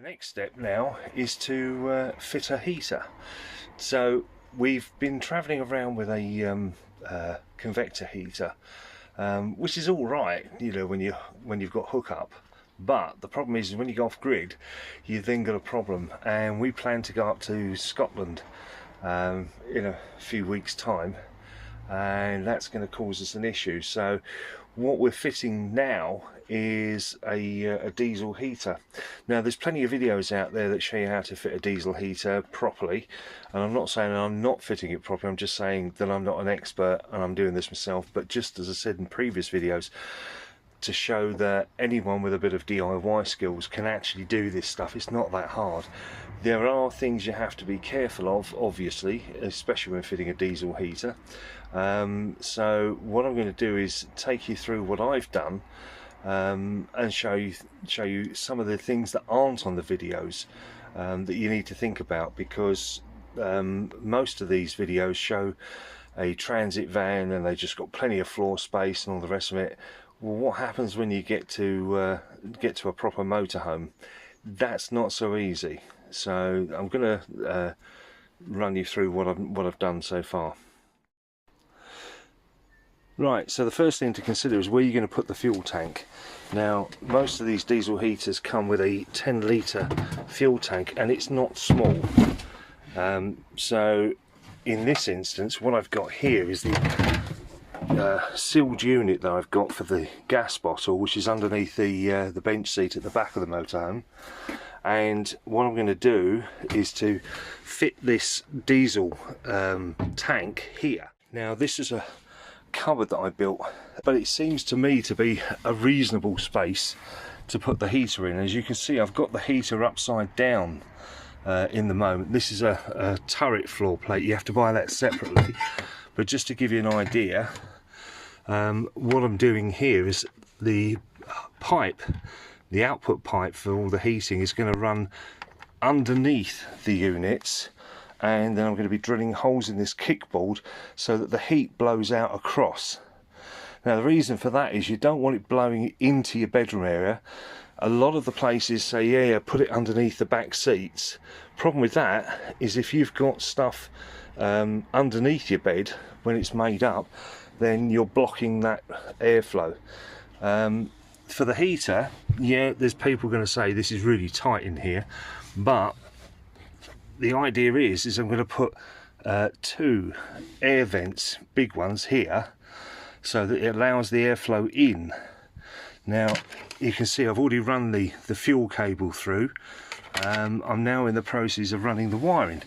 next step now is to fit a heater. So we've been travelling around with a convector heater, which is all right, you know, when you've got hookup. But the problem is when you go off grid, you then got a problem. And we plan to go up to Scotland in a few weeks' time, and that's going to cause us an issue. So what we're fitting now is a diesel heater. Now there's plenty of videos out there that show you how to fit a diesel heater properly, and I'm not saying I'm not fitting it properly, I'm just saying that I'm not an expert and I'm doing this myself. But just as I said in previous videos, to show that anyone with a bit of DIY skills can actually do this stuff. It's not that hard. There are things you have to be careful of, obviously, especially when fitting a diesel heater. So what I'm going to do is take you through what I've done, and show you some of the things that aren't on the videos that you need to think about, because most of these videos show a transit van and they just got plenty of floor space and all the rest of it. Well, what happens when you get to a proper motorhome? That's not so easy. So I'm going to run you through what I've done so far. Right, so the first thing to consider is where you're going to put the fuel tank. Now, most of these diesel heaters come with a 10-litre fuel tank, and it's not small. So in this instance, what I've got here is the sealed unit that I've got for the gas bottle, which is underneath the bench seat at the back of the motorhome. And what I'm going to do is to fit this diesel tank here. Now this is a cupboard that I built, but it seems to me to be a reasonable space to put the heater in. As you can see, I've got the heater upside down in the moment. This is a turret floor plate. You have to buy that separately, but just to give you an idea, what I'm doing here is the pipe, the output pipe for all the heating, is going to run underneath the units, and then I'm going to be drilling holes in this kickboard so that the heat blows out across. Now the reason for that is you don't want it blowing into your bedroom area. A lot of the places say, yeah, put it underneath the back seats. Problem with that is if you've got stuff underneath your bed when it's made up, then you're blocking that airflow. For the heater, yeah, there's people going to say this is really tight in here, but the idea is I'm going to put 2 air vents, big ones here, so that it allows the airflow in. Now you can see I've already run the fuel cable through. I'm now in the process of running the wiring.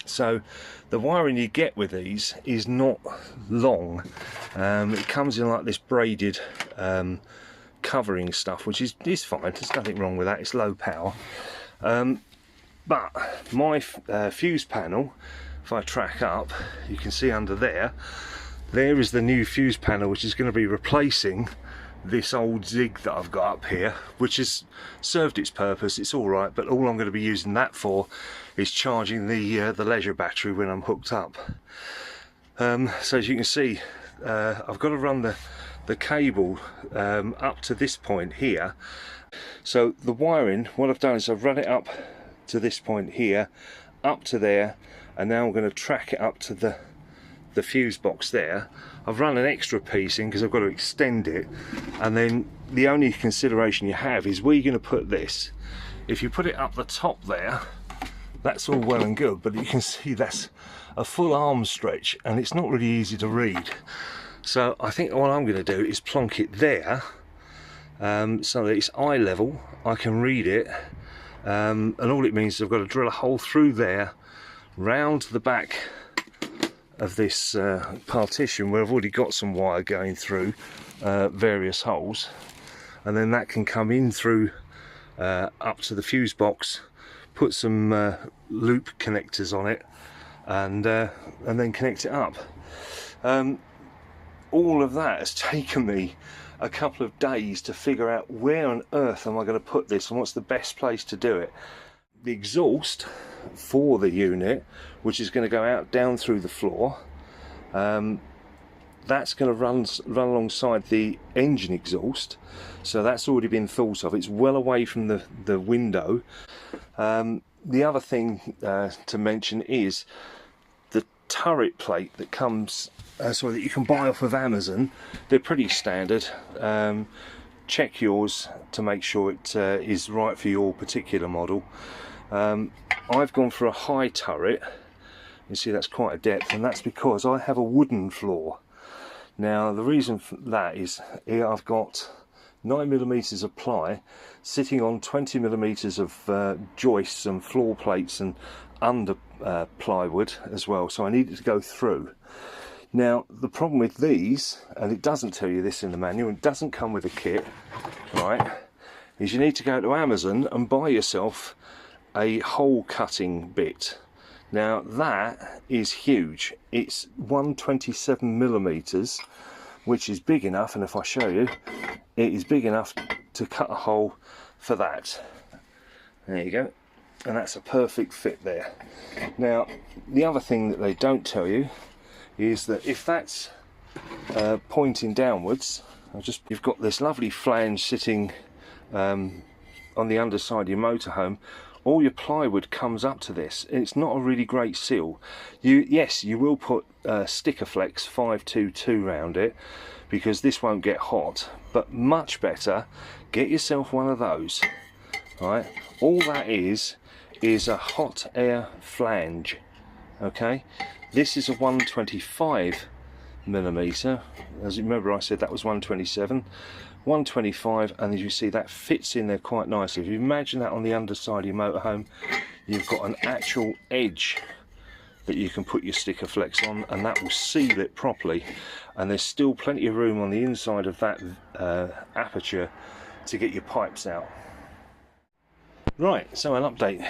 So the wiring you get with these is not long. It comes in like this braided covering stuff, which is fine. There's nothing wrong with that. It's low power. But my fuse panel, if I track up, you can see under there is the new fuse panel, which is going to be replacing this old Zig that I've got up here, which has served its purpose. It's all right, but all I'm going to be using that for is charging the leisure battery when I'm hooked up. So as you can see, I've got to run the cable up to this point here. So the wiring, what I've done is I've run it up to this point here, up to there, and now I'm going to track it up to the fuse box there. I've run an extra piece in because I've got to extend it, and then the only consideration you have is where you're going to put this. If you put it up the top there, that's all well and good, but you can see that's a full arm stretch and it's not really easy to read. So I think what I'm going to do is plonk it there, so that it's eye level, I can read it, and all it means is I've got to drill a hole through there, round the back of this partition where I've already got some wire going through various holes, and then that can come in through up to the fuse box, put some loop connectors on it, and then connect it up. All of that has taken me a couple of days to figure out where on earth am I going to put this and what's the best place to do it. The exhaust for the unit, which is going to go out down through the floor, that's going to run alongside the engine exhaust, so that's already been thought of. It's well away from the window. The other thing to mention is the turret plate that comes, that you can buy off of Amazon. They're pretty standard. Check yours to make sure it is right for your particular model. I've gone for a high turret. You see that's quite a depth, and that's because I have a wooden floor. Now the reason for that is here I've got 9mm of ply sitting on 20mm of joists and floor plates and under plywood as well, so I need it to go through. Now the problem with these, and it doesn't tell you this in the manual, it doesn't come with a kit, right, is you need to go to Amazon and buy yourself a hole cutting bit. Now that is huge. It's 127mm, which is big enough, and if I show you, it is big enough to cut a hole for that. There you go, and that's a perfect fit there. Now the other thing that they don't tell you is that if that's pointing downwards, you've got this lovely flange sitting on the underside of your motorhome. All your plywood comes up to this. It's not a really great seal. Yes, you will put sticker flex 522 round it, because this won't get hot, but much better, get yourself one of those. Right, all that is a hot air flange. Okay, this is a 125mm. As you remember, I said that was 127. 125, and as you see, that fits in there quite nicely. If you imagine that on the underside of your motorhome, you've got an actual edge that you can put your sticker flex on, and that will seal it properly, and there's still plenty of room on the inside of that aperture to get your pipes out. Right, so an update.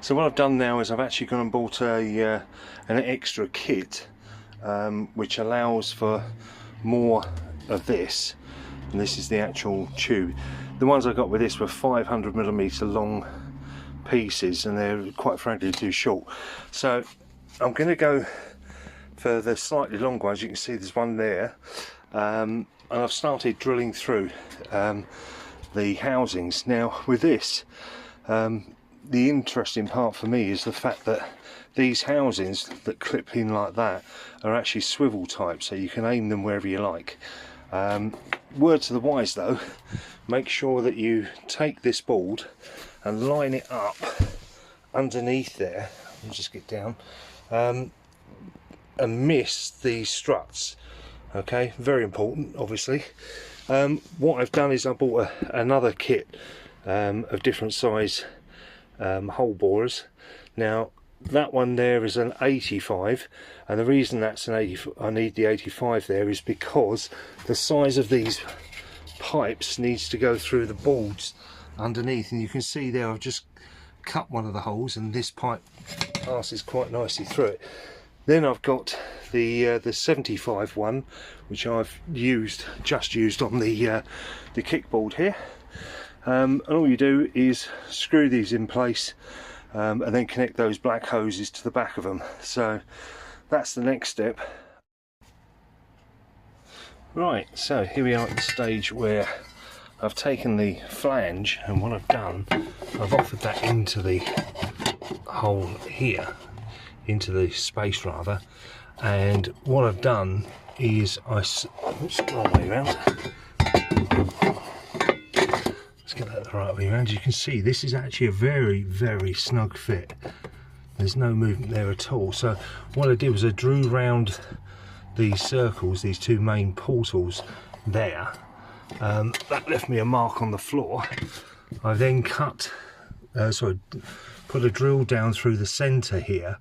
So what I've done now is I've actually gone and bought an extra kit which allows for more of this, and this is the actual tube. The ones I got with this were 500mm long pieces, and they're quite frankly too short, so I'm going to go for the slightly longer ones. You can see there's one there, and I've started drilling through the housings. Now with this, the interesting part for me is the fact that these housings that clip in like that are actually swivel type, so you can aim them wherever you like. Word to the wise though, make sure that you take this board and line it up underneath there. Let me just get down, and miss these struts. Okay, very important, obviously. What I've done is I bought another kit of different size hole borers. Now that one there is an 85, and the reason that's an 80, I need the 85 there, is because the size of these pipes needs to go through the boards underneath, and you can see there I've just cut one of the holes and this pipe passes quite nicely through it. Then I've got the 75 one, which I've just used on the kickboard here, and all you do is screw these in place, and then connect those black hoses to the back of them. So that's the next step. Right, so here we are at the stage where I've taken the flange, and what I've done, I've offered that into the hole here, into the space rather, and what I've done is oops, wrong way around. Let's get that the right way around. You can see this is actually a very, very snug fit. There's no movement there at all. So what I did was I drew round these circles, these two main portals there. That left me a mark on the floor. I then put a drill down through the centre here,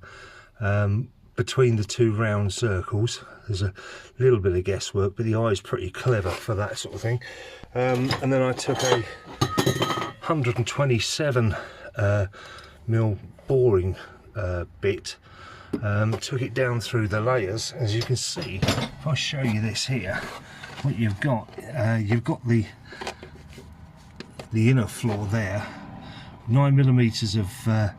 between the two round circles. There's a little bit of guesswork, but the eye's pretty clever for that sort of thing. And then I took a 127 mil boring bit, took it down through the layers. As you can see, if I show you this here, what you've got the inner floor there, 9mm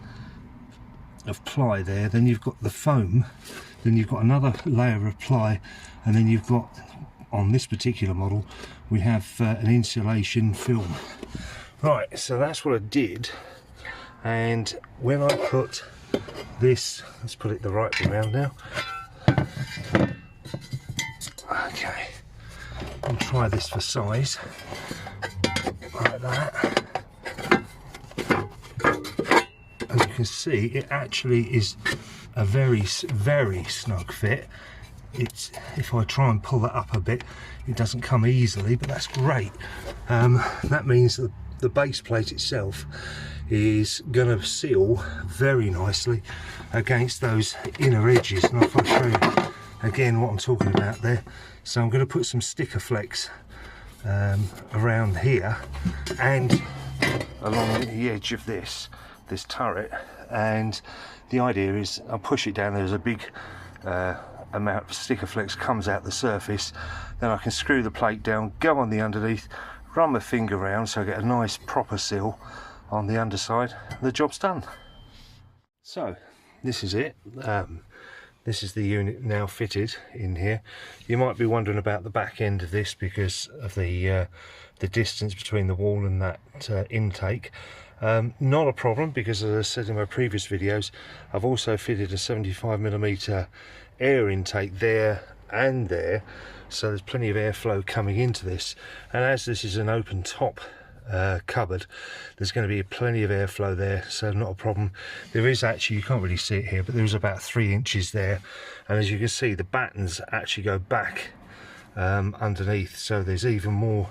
of ply there, then you've got the foam then you've got another layer of ply, and then you've got, on this particular model, we have an insulation film. Right, so that's what I did, and when I put this, let's put it the right way around now. Okay, I'll try this for size, like that. As you can see, it actually is a very snug fit. It's, if I try and pull that up a bit, it doesn't come easily, but that's great. That means that the base plate itself is going to seal very nicely against those inner edges, and I'll show you again what I'm talking about there. So I'm going to put some sticker flex around here and along the edge of this turret, and the idea is I'll push it down. There's a big amount of sticker flex comes out the surface, then I can screw the plate down, go on the underneath, run my finger around so I get a nice proper seal on the underside. The job's done. So this is it. This is the unit now fitted in here. You might be wondering about the back end of this because of the distance between the wall and that intake. Not a problem, because as I said in my previous videos, I've also fitted a 75mm air intake there and there, so there's plenty of airflow coming into this. And as this is an open top cupboard, there's going to be plenty of airflow there, so not a problem. There is actually, you can't really see it here, but there is about 3 inches there, and as you can see, the battens actually go back underneath, so there's even more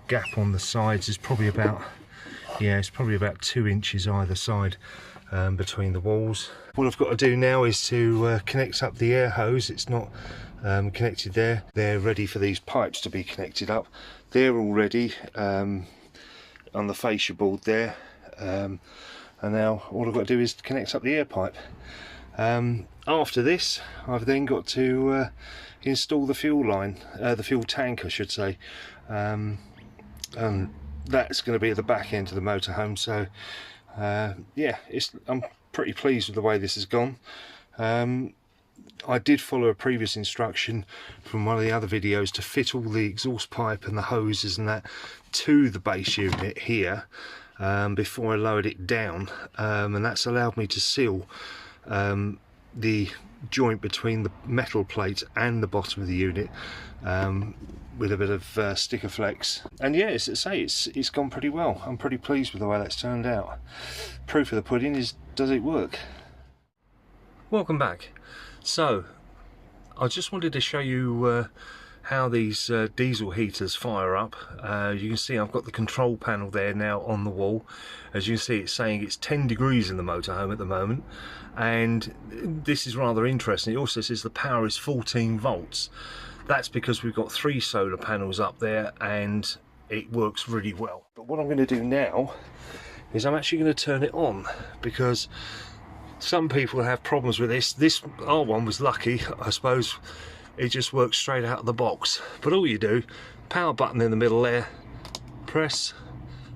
gap on the sides. It's probably about, yeah, it's probably about 2 inches either side between the walls. What I've got to do now is to connect up the air hose. It's not connected there. They're ready for these pipes to be connected up. They're all ready on the fascia board there, and now all I've got to do is connect up the air pipe. After this, I've then got to install the fuel line, the fuel tank I should say, and that's going to be at the back end of the motorhome. So yeah, I'm pretty pleased with the way this has gone. I did follow a previous instruction from one of the other videos to fit all the exhaust pipe and the hoses and that to the base unit here before I lowered it down, and that's allowed me to seal the joint between the metal plate and the bottom of the unit with a bit of sticker flex. And yeah, as I say, it's gone pretty well. I'm pretty pleased with the way that's turned out. Proof of the pudding is, does it work? Welcome back. So I just wanted to show you how these diesel heaters fire up. You can see I've got the control panel there now on the wall. As you can see, it's saying it's 10 degrees in the motorhome at the moment, and this is rather interesting. It also says the power is 14 volts. That's because we've got 3 solar panels up there and it works really well. But what I'm going to do now is I'm actually going to turn it on, because some people have problems with this. Our one was lucky, I suppose. It just works straight out of the box. But all you do, power button in the middle there, press,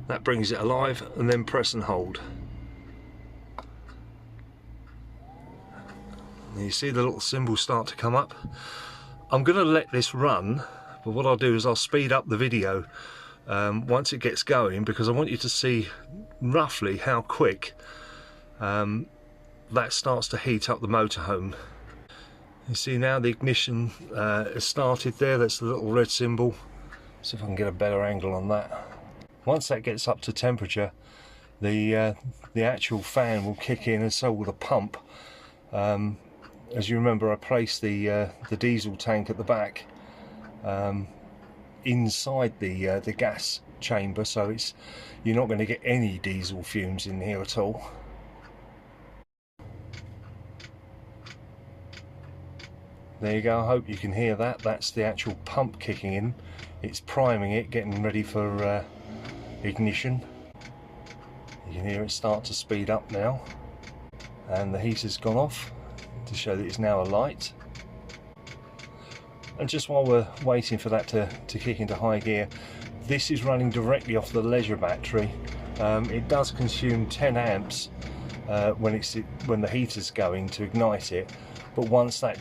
that brings it alive, and then press and hold. And you see the little symbol start to come up. I'm going to let this run, but what I'll do is I'll speed up the video once it gets going, because I want you to see roughly how quick that starts to heat up the motorhome. You see now the ignition has started there. That's the little red symbol. See if I can get a better angle on that. Once that gets up to temperature, the actual fan will kick in, and so will the pump. As you remember, I placed the diesel tank at the back inside the gas chamber, so you're not going to get any diesel fumes in here at all. There you go, I hope you can hear that. That's the actual pump kicking in. It's priming it, getting ready for ignition. You can hear it start to speed up now, and the heater's gone off to show that it's now alight. And just while we're waiting for that to kick into high gear, this is running directly off the leisure battery. It does consume 10 amps when the heater's going to ignite it, but once that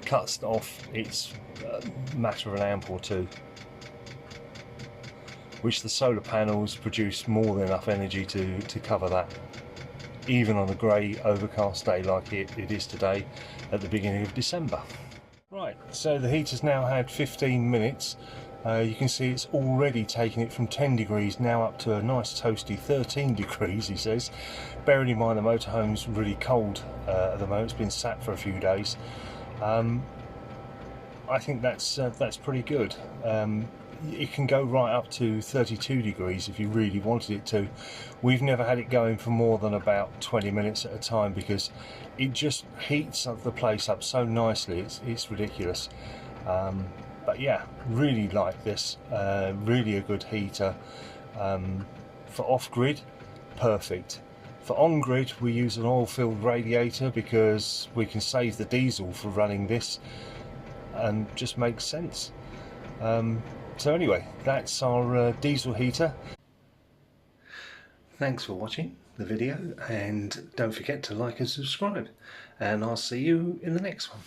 cuts off, it's a matter of an amp or two, which the solar panels produce more than enough energy to cover that, even on a grey overcast day like it is today at the beginning of December. Right, so the heater's now had 15 minutes. You can see it's already taken it from 10 degrees now up to a nice toasty 13 degrees, he says. Bearing in mind the motorhome's really cold at the moment, it's been sat for a few days. I think that's pretty good. It can go right up to 32 degrees if you really wanted it to. We've never had it going for more than about 20 minutes at a time because it just heats up the place up so nicely, it's ridiculous. But yeah, really like this, really a good heater. For off-grid, perfect. For on-grid, we use an oil-filled radiator because we can save the diesel for running this, and just makes sense. So anyway, that's our diesel heater. Thanks for watching the video, and don't forget to like and subscribe, and I'll see you in the next one.